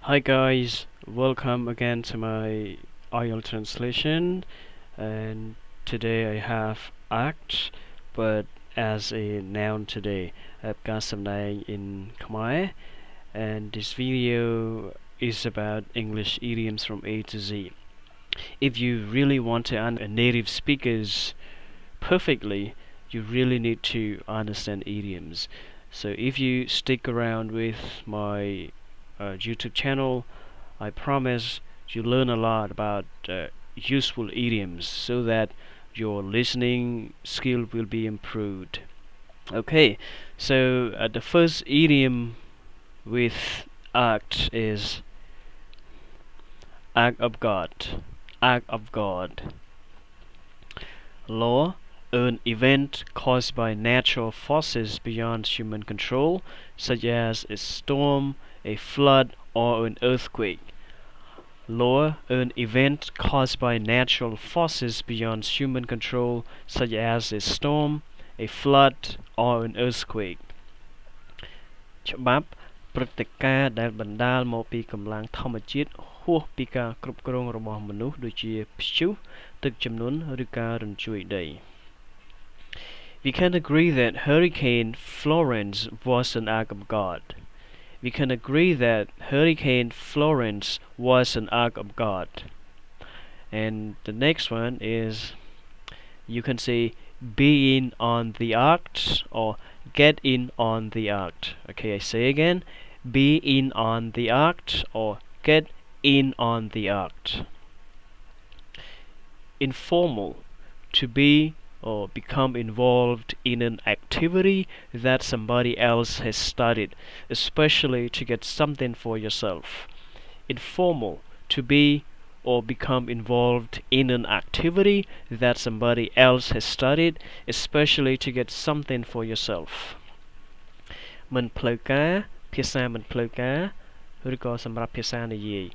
Hi guys, welcome again to my IELTS translation, and today I have act but as a noun today. I've got some name in Khmer, and this video is about English idioms from A to Z. If you really want to understand a native speakers perfectly, you really need to understand idioms. So if you stick around with my YouTube channel, I promise you learn a lot about useful idioms so that your listening skill will be improved. Okay, so the first idiom with act is act of God. Act of God. Law, an event caused by natural forces beyond human control, such as a storm, a flood, or an earthquake. Law, an event caused by natural forces beyond human control, such as a storm, a flood, or an earthquake. ច្បាប់ព្រឹត្តិការណ៍ដែលបណ្ដាលមកពីកម្លាំងធម្មជាតិហួសពីការគ្រប់គ្រងរបស់មនុស្សដូចជាព្យុះទឹកជំនន់ឬការរញ្ជួយដី We can agree that Hurricane Florence was an act of God. We can agree that Hurricane Florence was an act of God. And the next one is you can say be in on the act or get in on the act. Okay, I say again, be in on the act or get in on the act. Informal, to be or become involved in an activity that somebody else has started, especially to get something for yourself. Informal, to be or become involved in an activity that somebody else has started, especially to get something for yourself. មិនផ្លូវការភាសាមិនផ្លូវការឬក៏សម្រាប់ភាសានិយាយ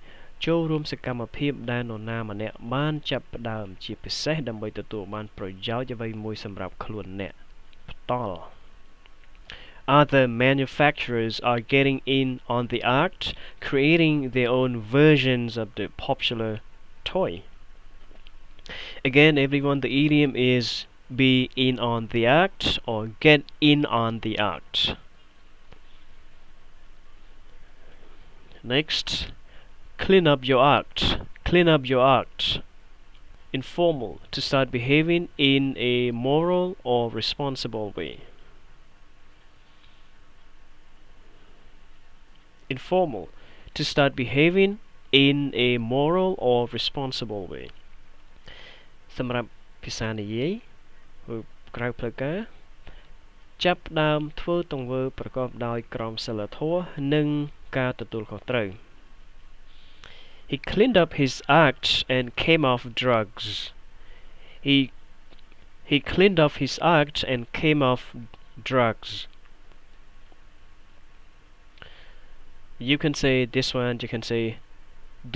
ចូលរួមសកម្មភាពដែលនរណាម្នាក់បានចាប់ផ្ដើមជាពិសេសដើម្បីទទួលបានប្រយោជន៍អ្វីមួយសម្រាប់ខ្លួនអ្នកផ្ទាល់ Other manufacturers are getting in on the act, creating their own versions of the popular toy. Again, everyone, the idiom is be in on the act or get in on the act. Next, clean up your act. Clean up your act. Informal, to start behaving in a moral or responsible way. Informal, to start behaving in a moral or responsible way. សម្រាប់ភាសានិយាយក្រៅផ្លូវការចាប់ផ្ដើមធ្វើទង្វើប្រកបដោយក្រមសីលធម៌និងការទទួលខុសត្រូវ He cleaned up his act and came off drugs. He cleaned up his act and came off drugs. You can say this one, you can say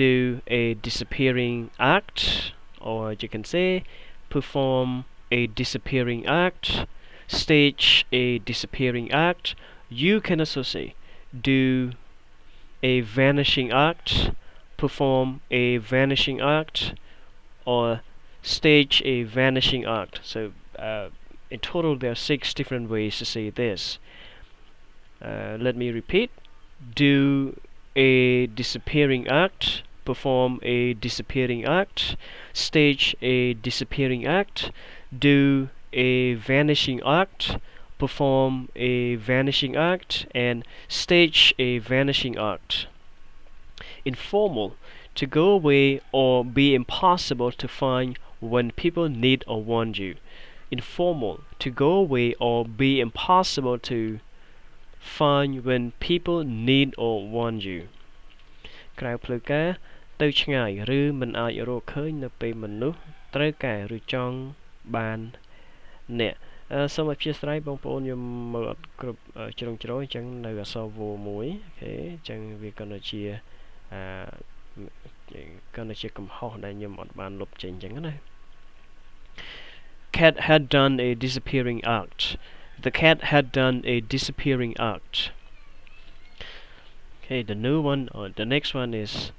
do a disappearing act, or you can say perform a disappearing act, stage a disappearing act. You can also say do a vanishing act, perform a vanishing act, or stage a vanishing act. So in total there are 6 different ways to say this. Let me repeat. Do a disappearing act, perform a disappearing act, stage a disappearing act, do a vanishing act, perform a vanishing act, and stage a vanishing act. Informal, to go away or be impossible to find when people need or want you. Informal, to go away or be impossible to find when people need or want you. ក្រៅផ្លូវការទៅឆ្ងាយឬមិនអាចរកឃើញនៅពេលមនុស្សត្រូវការឬចង់បានអ្នកសូមអធិស្ឋានបងប្អូនខ្ញុំមើលអត់គ្រប់ជ្រុងជ្រោយអញ្ចឹងនៅអក្សរវមួយអូខេអញ្ចឹងវាកាន់តែជាកំហុសដែលខ្ញុំអត់បានលុបចេញអញ្ចឹងណា Cat had done a disappearing act. The cat had done a disappearing act. Okay, the new one or the next one is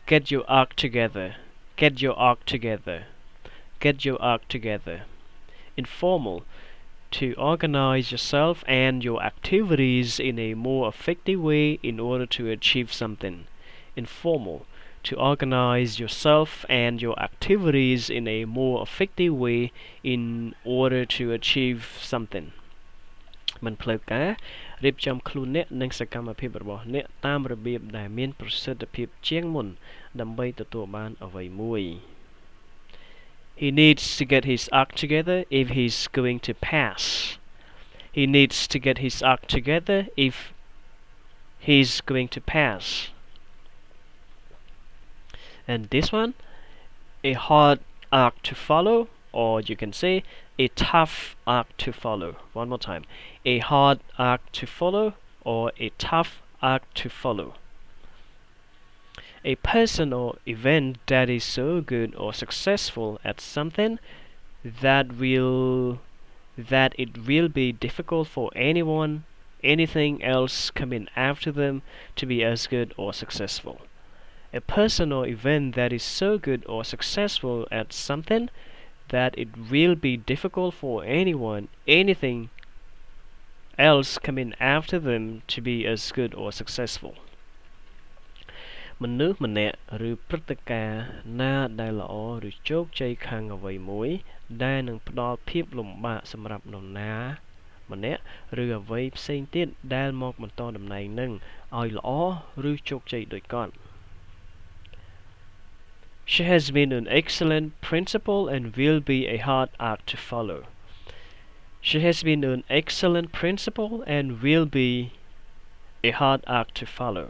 get your act together. Get your act together. Get your act together. Informal. To organize yourself and your activities in a more effective way in order to achieve something. Informal. To organize yourself and your activities in a more effective way in order to achieve something. មិនផ្លូវការរៀបចំខ្លួនអ្នកនិងសកម្មភាពរបស់អ្នកតាមរបៀបដែលមានប្រសិទ្ធភាពជាងមុនដើម្បីទទួលបានអ្វីមួយ He needs to get his act together if he's going to pass. He needs to get his act together if he's going to pass. And this one, a hard act to follow, or you can say a tough act to follow. One more time. A hard act to follow, or a tough act to follow. A person or event that is so good or successful at something that it will be difficult for anything else coming after them to be as good or successful. A person or event that is so good or successful at something that it will be difficult for anything else coming after them to be as good or successful. មនុស្សម្នាក់ឬព្រឹត្តិការណ៍ណាដែលល្អឬជោគជ័យខាងអ្វីមួយដែលនឹងផ្ដល់ភាពលំបាកសម្រាប់នរណាម្នាក់ឬអ្វីផ្សេងទៀតដែលមកបន្តតំណែងនឹងឲ្យល្អឬជោគជ័យដូចគាត់ She has been an excellent principal and will be a hard act to follow. She has been an excellent principal and will be a hard act to follow.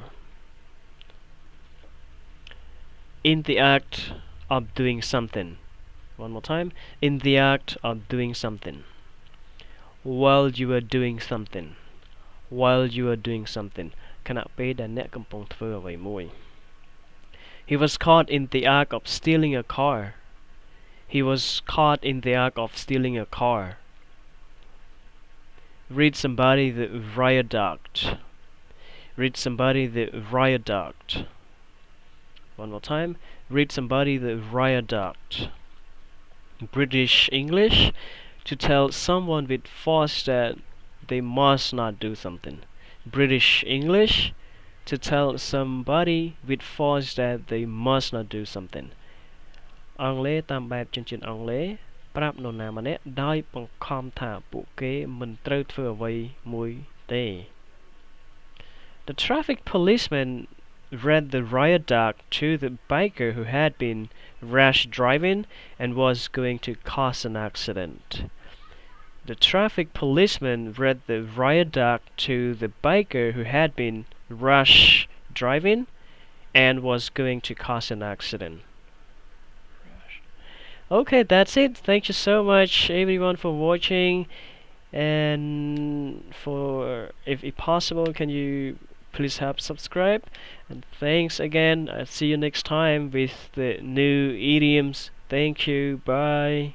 In the act of doing something. One more time. In the act of doing something. While you are doing something. While you are doing something. ខណៈពេលដែលអ្នកកំពុងធ្វើអ្វីមួយ He was caught in the act of stealing a car. He was caught in the act of stealing a car. Read somebody the Riot Act. Read somebody the Riot Act. One more time. Read somebody the Riot Act. British English. To tell someone with force that they must not do something. British English. To tell somebody with force that they must not do something. អង់គ្លេសតាមបែបជនជាតិអង់គ្លេសប្រាប់នរណាម្នាក់ដោយបង្ខំថាពួកគេមិនត្រូវធ្វើអ្វីមួយទេ The traffic policeman read the riot act to the biker who had been rash driving and was going to cause an accident. The traffic policeman read the riot act to the biker who had been rash driving and was going to cause an accident. Okay, that's it. Thank you so much everyone for watching, and for if possible can you please help subscribe, and thanks again. I'll see you next time with the new idioms. Thank you. Bye.